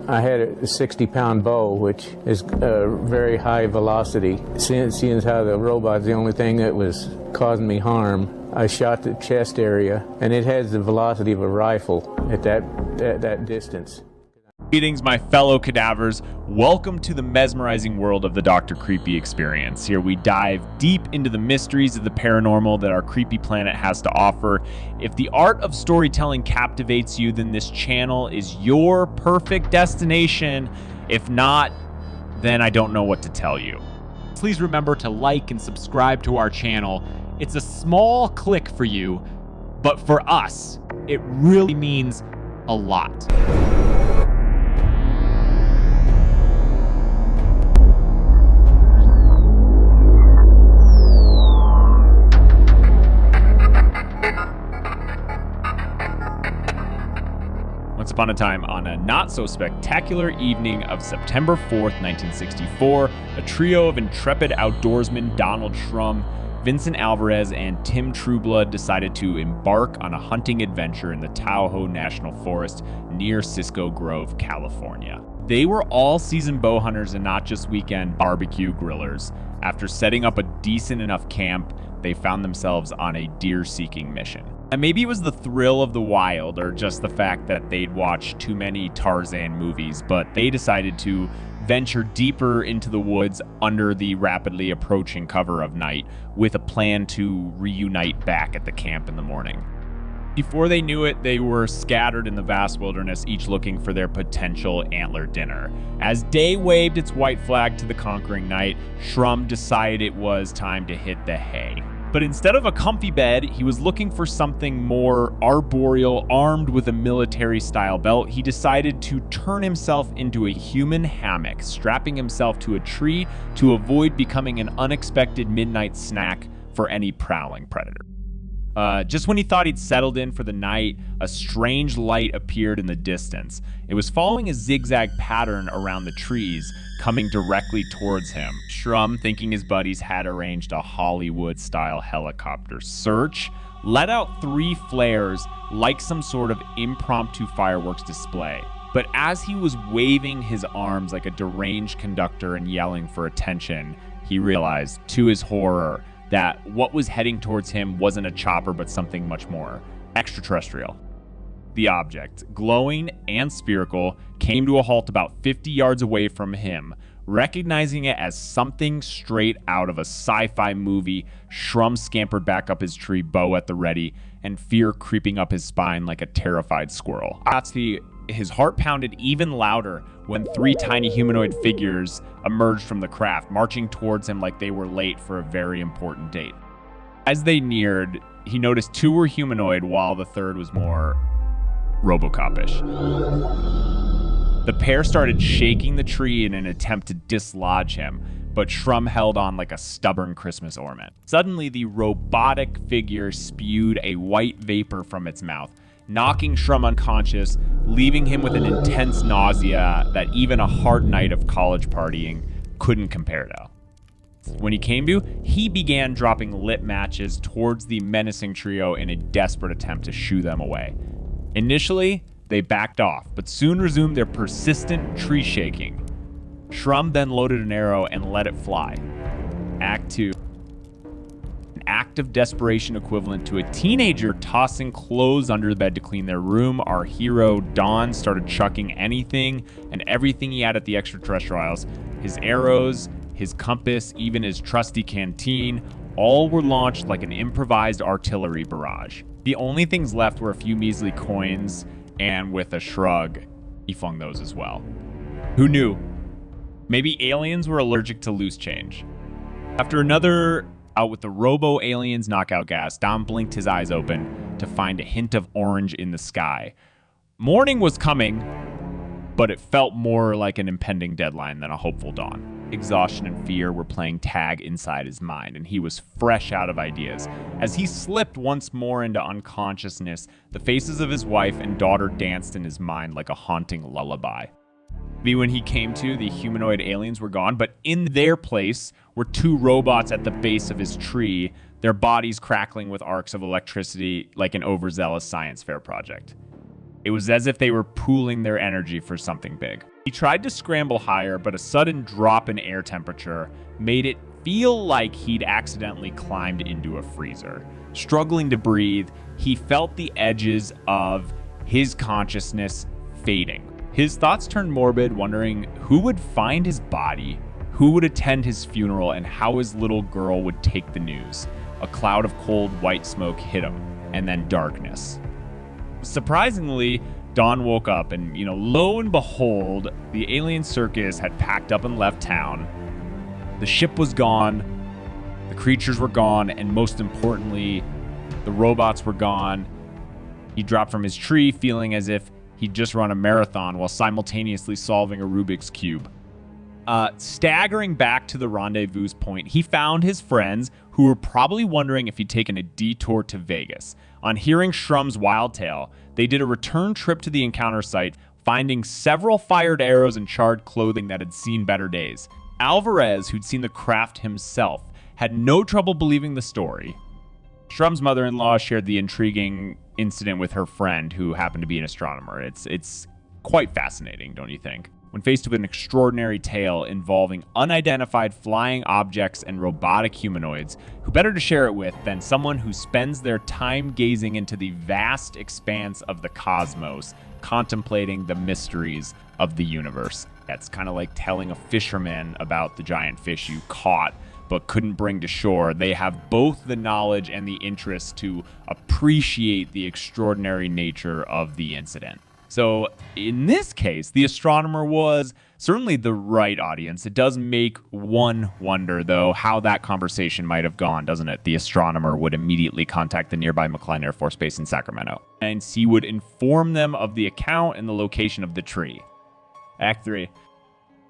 I had a 60-pound bow, which is very high velocity. Seeing how the robot's the only thing that was causing me harm, I shot the chest area, and it has the velocity of a rifle at that distance. Greetings, my fellow cadavers. Welcome to the mesmerizing world of the Dr. Creepy experience. Here we dive deep into the mysteries of the paranormal that our creepy planet has to offer. If the art of storytelling captivates you, then this channel is your perfect destination. If not, then I don't know what to tell you. Please remember to like and subscribe to our channel. It's a small click for you, but for us, it really means a lot. Once upon a time, on a not-so-spectacular evening of September 4th, 1964, a trio of intrepid outdoorsmen, Donald Shrum, Vincent Alvarez, and Tim Trueblood decided to embark on a hunting adventure in the Tahoe National Forest near Cisco Grove, California. They were all-season bow hunters and not just weekend barbecue grillers. After setting up a decent enough camp, they found themselves on a deer-seeking mission. And maybe it was the thrill of the wild or just the fact that they'd watched too many Tarzan movies, but they decided to venture deeper into the woods under the rapidly approaching cover of night with a plan to reunite back at the camp in the morning. Before they knew it, they were scattered in the vast wilderness, each looking for their potential antler dinner. As day waved its white flag to the conquering night, Shrum decided it was time to hit the hay. But instead of a comfy bed, he was looking for something more arboreal, armed with a military-style belt. He decided to turn himself into a human hammock, strapping himself to a tree to avoid becoming an unexpected midnight snack for any prowling predator. Just when he thought he'd settled in for the night, a strange light appeared in the distance. It was following a zigzag pattern around the trees, coming directly towards him. Shrum, thinking his buddies had arranged a Hollywood-style helicopter search, let out 3 flares like some sort of impromptu fireworks display. But as he was waving his arms like a deranged conductor and yelling for attention, he realized, to his horror, that what was heading towards him wasn't a chopper but something much more extraterrestrial. The object, glowing and spherical, came to a halt about 50 yards away from him. Recognizing it as something straight out of a sci-fi movie, Shrum scampered back up his tree, bow at the ready, and fear creeping up his spine like a terrified squirrel. His heart pounded even louder when 3 tiny humanoid figures emerged from the craft, marching towards him like they were late for a very important date. As they neared, he noticed 2 were humanoid while the third was more Robocop-ish. The pair started shaking the tree in an attempt to dislodge him, but Shrum held on like a stubborn Christmas ornament. Suddenly, the robotic figure spewed a white vapor from its mouth, knocking Shrum unconscious, leaving him with an intense nausea that even a hard night of college partying couldn't compare to. When he came to, he began dropping lit matches towards the menacing trio in a desperate attempt to shoo them away. Initially, they backed off, but soon resumed their persistent tree shaking. Shrum then loaded an arrow and let it fly. Act 2. An act of desperation equivalent to a teenager tossing clothes under the bed to clean their room. Our hero, Don, started chucking anything and everything he had at the Extraterrestrials. His arrows, his compass, even his trusty canteen, all were launched like an improvised artillery barrage. The only things left were a few measly coins, and with a shrug, he flung those as well. Who knew? Maybe aliens were allergic to loose change. After another out with the robo-aliens knockout gas, Dom blinked his eyes open to find a hint of orange in the sky. Morning was coming, but it felt more like an impending deadline than a hopeful dawn. Exhaustion and fear were playing tag inside his mind, and he was fresh out of ideas. As he slipped once more into unconsciousness, the faces of his wife and daughter danced in his mind like a haunting lullaby. Maybe when he came to, the humanoid aliens were gone, but in their place were 2 robots at the base of his tree, their bodies crackling with arcs of electricity like an overzealous science fair project. It was as if they were pooling their energy for something big. He tried to scramble higher, but a sudden drop in air temperature made it feel like he'd accidentally climbed into a freezer. Struggling to breathe, he felt the edges of his consciousness fading. His thoughts turned morbid, wondering who would find his body, who would attend his funeral, and how his little girl would take the news. A cloud of cold white smoke hit him, and then darkness. Surprisingly, Don woke up and, lo and behold, the alien circus had packed up and left town. The ship was gone, the creatures were gone, and most importantly, the robots were gone. He dropped from his tree feeling as if he'd just run a marathon while simultaneously solving a Rubik's Cube. Staggering back to the rendezvous point, he found his friends who were probably wondering if he'd taken a detour to Vegas. On hearing Shrum's wild tale, they did a return trip to the encounter site, finding several fired arrows and charred clothing that had seen better days. Alvarez, who'd seen the craft himself, had no trouble believing the story. Shrum's mother-in-law shared the intriguing incident with her friend, who happened to be an astronomer. It's quite fascinating, don't you think? When faced with an extraordinary tale involving unidentified flying objects and robotic humanoids, who better to share it with than someone who spends their time gazing into the vast expanse of the cosmos, contemplating the mysteries of the universe. It's kind of like telling a fisherman about the giant fish you caught but couldn't bring to shore. They have both the knowledge and the interest to appreciate the extraordinary nature of the incident. So in this case, the astronomer was certainly the right audience. It does make one wonder, though, how that conversation might have gone, doesn't it? The astronomer would immediately contact the nearby McCline Air Force Base in Sacramento, and he would inform them of the account and the location of the tree. Act 3.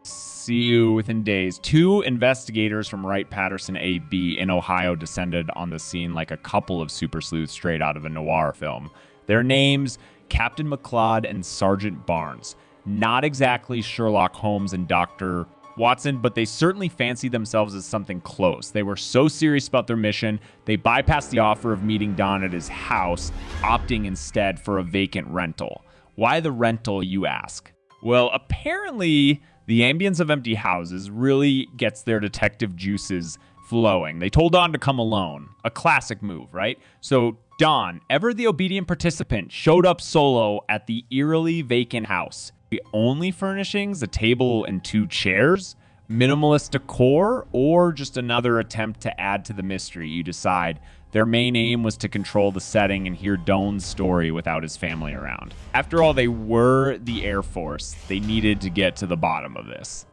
See you within days. 2 investigators from Wright-Patterson AB in Ohio descended on the scene like a couple of super sleuths straight out of a noir film. Their names, Captain McLeod and Sergeant Barnes. Not exactly Sherlock Holmes and Dr. Watson, but they certainly fancied themselves as something close. They were so serious about their mission, they bypassed the offer of meeting Don at his house, opting instead for a vacant rental. Why the rental, you ask? Well, apparently the ambience of empty houses really gets their detective juices flowing. They told Don to come alone. A classic move, right? So Don, ever the obedient participant, showed up solo at the eerily vacant house. The only furnishings, a table and 2 chairs, minimalist decor, or just another attempt to add to the mystery, you decide. Their main aim was to control the setting and hear Don's story without his family around. After all, they were the Air Force. They needed to get to the bottom of this.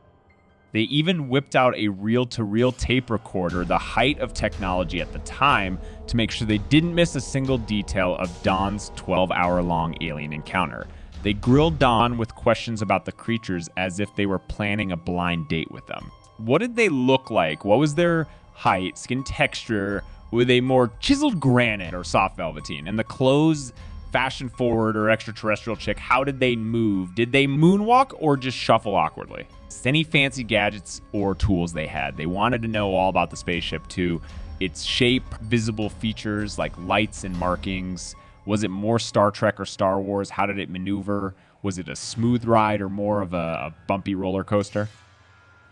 They even whipped out a reel-to-reel tape recorder, the height of technology at the time, to make sure they didn't miss a single detail of Don's 12-hour-long alien encounter. They grilled Don with questions about the creatures as if they were planning a blind date with them. What did they look like? What was their height, skin texture? Were they more chiseled granite or soft velveteen? And the clothes, fashion forward or extraterrestrial chick, how did they move? Did they moonwalk or just shuffle awkwardly? Any fancy gadgets or tools they had. They wanted to know all about the spaceship too. Its shape, visible features like lights and markings. Was it more Star Trek or Star Wars? How did it maneuver? Was it a smooth ride or more of a bumpy roller coaster?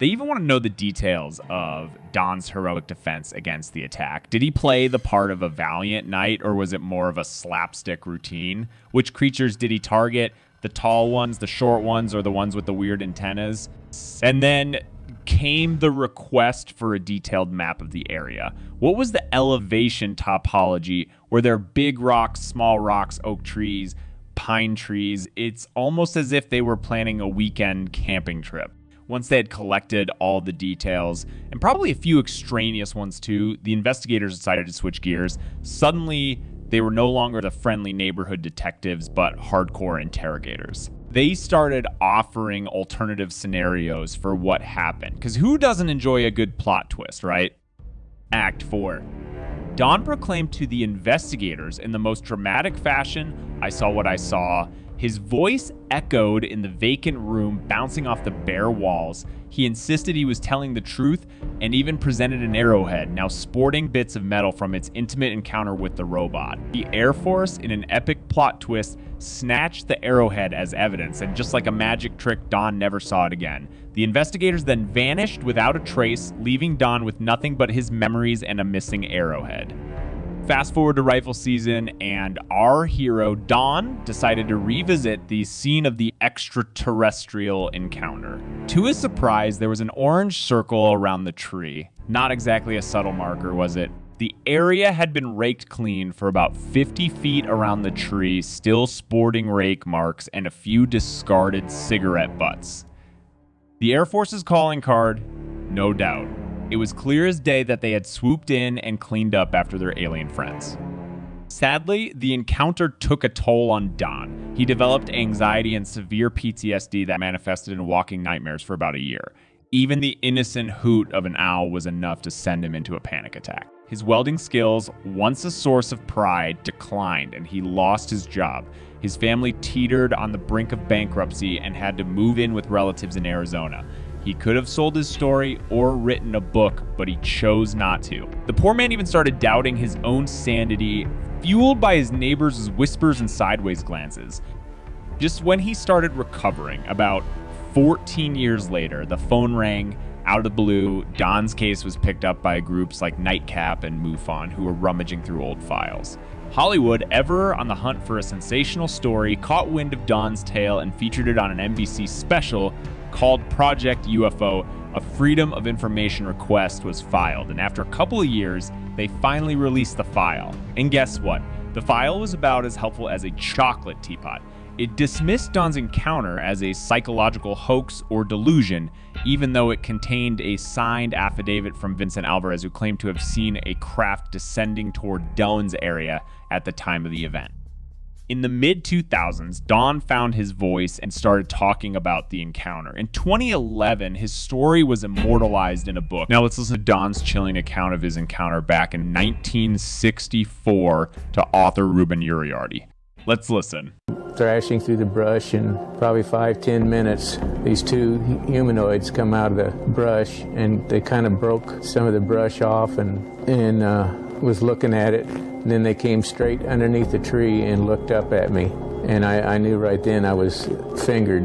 They even want to know the details of Don's heroic defense against the attack. Did he play the part of a valiant knight, or was it more of a slapstick routine? Which creatures did he target? The tall ones, the short ones, or the ones with the weird antennas? And then came the request for a detailed map of the area. What was the elevation topology? Were there big rocks, small rocks, oak trees, pine trees? It's almost as if they were planning a weekend camping trip. Once they had collected all the details, and probably a few extraneous ones too, the investigators decided to switch gears. Suddenly, they were no longer the friendly neighborhood detectives, but hardcore interrogators. They started offering alternative scenarios for what happened, because who doesn't enjoy a good plot twist, right? Act 4. Don proclaimed to the investigators in the most dramatic fashion, "I saw what I saw." His voice echoed in the vacant room, bouncing off the bare walls. He insisted he was telling the truth and even presented an arrowhead, now sporting bits of metal from its intimate encounter with the robot. The Air Force, in an epic plot twist, snatched the arrowhead as evidence, and just like a magic trick, Don never saw it again. The investigators then vanished without a trace, leaving Don with nothing but his memories and a missing arrowhead. Fast forward to rifle season, and our hero, Don, decided to revisit the scene of the extraterrestrial encounter. To his surprise, there was an orange circle around the tree. Not exactly a subtle marker, was it? The area had been raked clean for about 50 feet around the tree, still sporting rake marks and a few discarded cigarette butts. The Air Force's calling card? No doubt. It was clear as day that they had swooped in and cleaned up after their alien friends. Sadly, the encounter took a toll on Don. He developed anxiety and severe PTSD that manifested in walking nightmares for about a year. Even the innocent hoot of an owl was enough to send him into a panic attack. His welding skills, once a source of pride, declined and he lost his job. His family teetered on the brink of bankruptcy and had to move in with relatives in Arizona. He could have sold his story or written a book, but he chose not to. The poor man even started doubting his own sanity, fueled by his neighbors' whispers and sideways glances. Just when he started recovering, about 14 years later, the phone rang out of the blue. Don's case was picked up by groups like Nightcap and MUFON, who were rummaging through old files. Hollywood, ever on the hunt for a sensational story, caught wind of Don's tale and featured it on an NBC special called Project UFO. A Freedom of Information request was filed, and after a couple of years, they finally released the file. And guess what? The file was about as helpful as a chocolate teapot. It dismissed Don's encounter as a psychological hoax or delusion, even though it contained a signed affidavit from Vincent Alvarez, who claimed to have seen a craft descending toward Dellon's area at the time of the event. In the mid-2000s, Don found his voice and started talking about the encounter. In 2011, his story was immortalized in a book. Now let's listen to Don's chilling account of his encounter back in 1964 to author Ruben Uriarty. Let's listen. Thrashing through the brush in probably 5-10 minutes, these two humanoids come out of the brush, and they kind of broke some of the brush off and was looking at it. And then they came straight underneath the tree and looked up at me. And I knew right then I was fingered.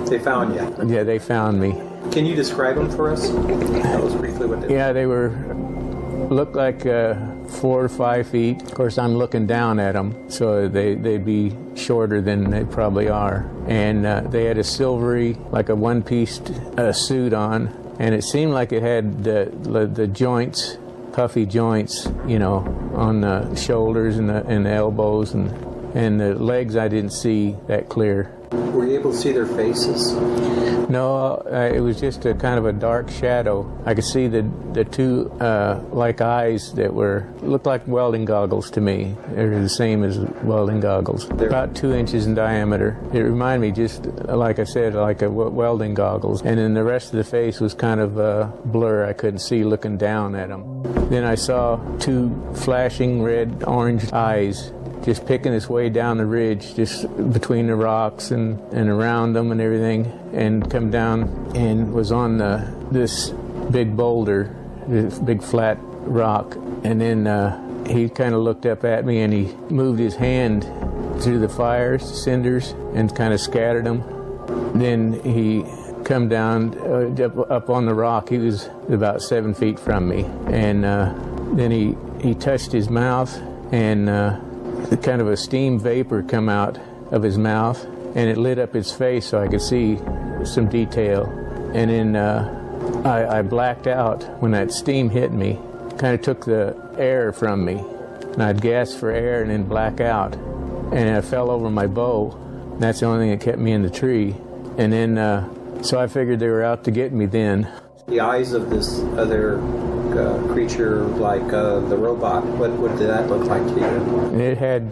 They found you? Yeah, they found me. Can you describe them for us? That was briefly what they were. Yeah, they looked like 4 to 5 feet. Of course, I'm looking down at them, so they'd be shorter than they probably are. And they had a silvery, like a one-piece suit on, and it seemed like it had the joints, puffy joints, on the shoulders and the elbows, and the legs I didn't see that clear. Were you able to see their faces? No, it was just a kind of a dark shadow. I could see the two like eyes that looked like welding goggles to me. They're the same as welding goggles. They're about 2 inches in diameter. It reminded me, just like I said, like a welding goggles. And then the rest of the face was kind of a blur. I couldn't see looking down at them. Then I saw two flashing red-orange eyes just picking its way down the ridge, just between the rocks and around them and everything, and come down and was on this big boulder, this big flat rock. And then he kind of looked up at me, and he moved his hand through the fires, cinders, and kind of scattered them. Then he come down up on the rock. He was about 7 feet from me, and then he touched his mouth, and kind of a steam vapor come out of his mouth, and it lit up his face so I could see some detail. And then I blacked out when that steam hit me. Kind of took the air from me, and I'd gasp for air and then black out. And I fell over my bow. That's the only thing that kept me in the tree. And then, so I figured they were out to get me then. The eyes of this other creature, like the robot, what did that look like to you? It had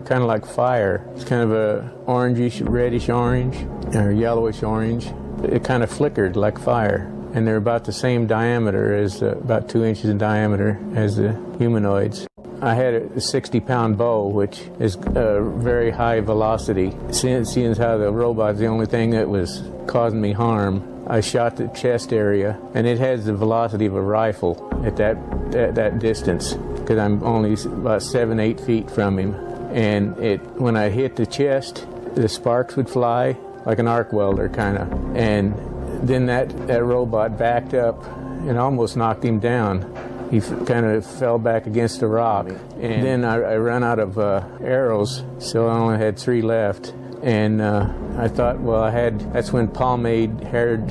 kind of like fire. It's kind of a orangish, reddish orange, or yellowish orange. It kind of flickered like fire. And they're about the same diameter, as about 2 inches in diameter as the humanoids. I had a 60-pound bow, which is very high velocity. Seeing as how the robot's the only thing that was causing me harm, I shot the chest area, and it has the velocity of a rifle at that distance, because I'm only about 7-8 feet from him. And when I hit the chest, the sparks would fly like an arc welder kind of. And then that robot backed up and almost knocked him down. He kind of fell back against a rock. And then I ran out of arrows, so I only had 3 left. And I thought, well, that's when pomade hair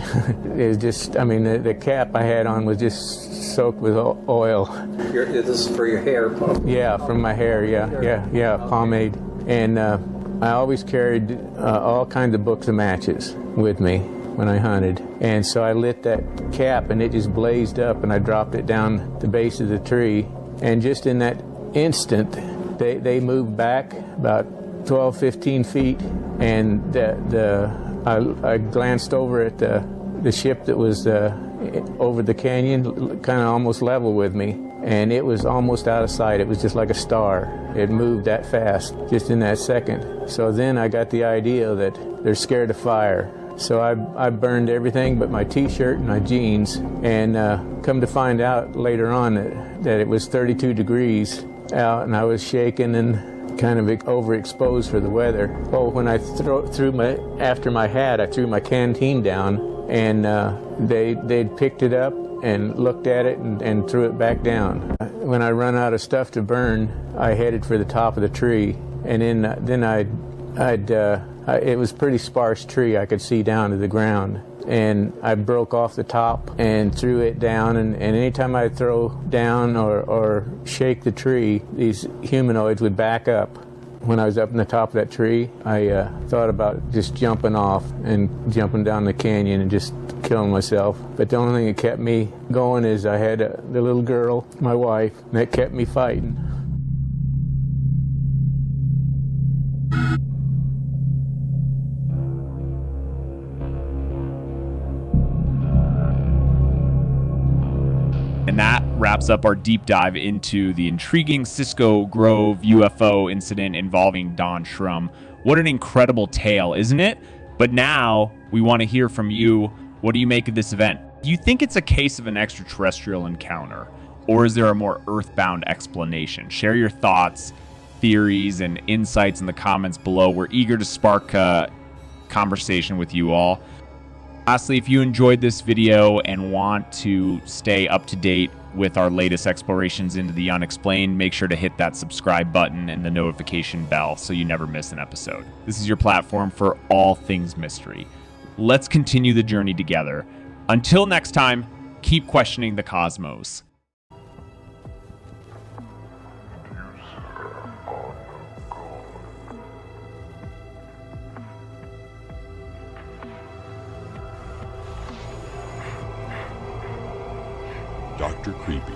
is just, I mean, the cap I had on was just soaked with oil. This is for your hair? Yeah, from my hair, yeah, pomade. And I always carried all kinds of books of matches with me when I hunted. And so I lit that cap, and it just blazed up, and I dropped it down the base of the tree. And just in that instant, they moved back about 12, 15 feet, and I glanced over at the ship that was over the canyon, kind of almost level with me, and it was almost out of sight. It was just like a star. It moved that fast, just in that second. So then I got the idea that they're scared of fire. So I burned everything but my T-shirt and my jeans, and come to find out later on that it was 32 degrees out, and I was shaking and kind of overexposed for the weather. Oh, when I after my hat, I threw my canteen down, and they'd picked it up and looked at it and threw it back down. When I run out of stuff to burn, I headed for the top of the tree, and then it was pretty sparse tree. I could see down to the ground. And I broke off the top and threw it down, and anytime I throw down or shake the tree, these humanoids would back up. When I was up in the top of that tree, I thought about just jumping off and jumping down the canyon and just killing myself. But the only thing that kept me going is I had the little girl, my wife, and that kept me fighting. And that wraps up our deep dive into the intriguing Cisco Grove UFO incident involving Don Shrum. What an incredible tale, isn't it? But now we want to hear from you. What do you make of this event? Do you think it's a case of an extraterrestrial encounter, or is there a more earthbound explanation? Share your thoughts, theories, and insights in the comments below. We're eager to spark a conversation with you all. Lastly, if you enjoyed this video and want to stay up to date with our latest explorations into the unexplained, make sure to hit that subscribe button and the notification bell so you never miss an episode. This is your platform for all things mystery. Let's continue the journey together. Until next time, keep questioning the cosmos. Dr. Creepy.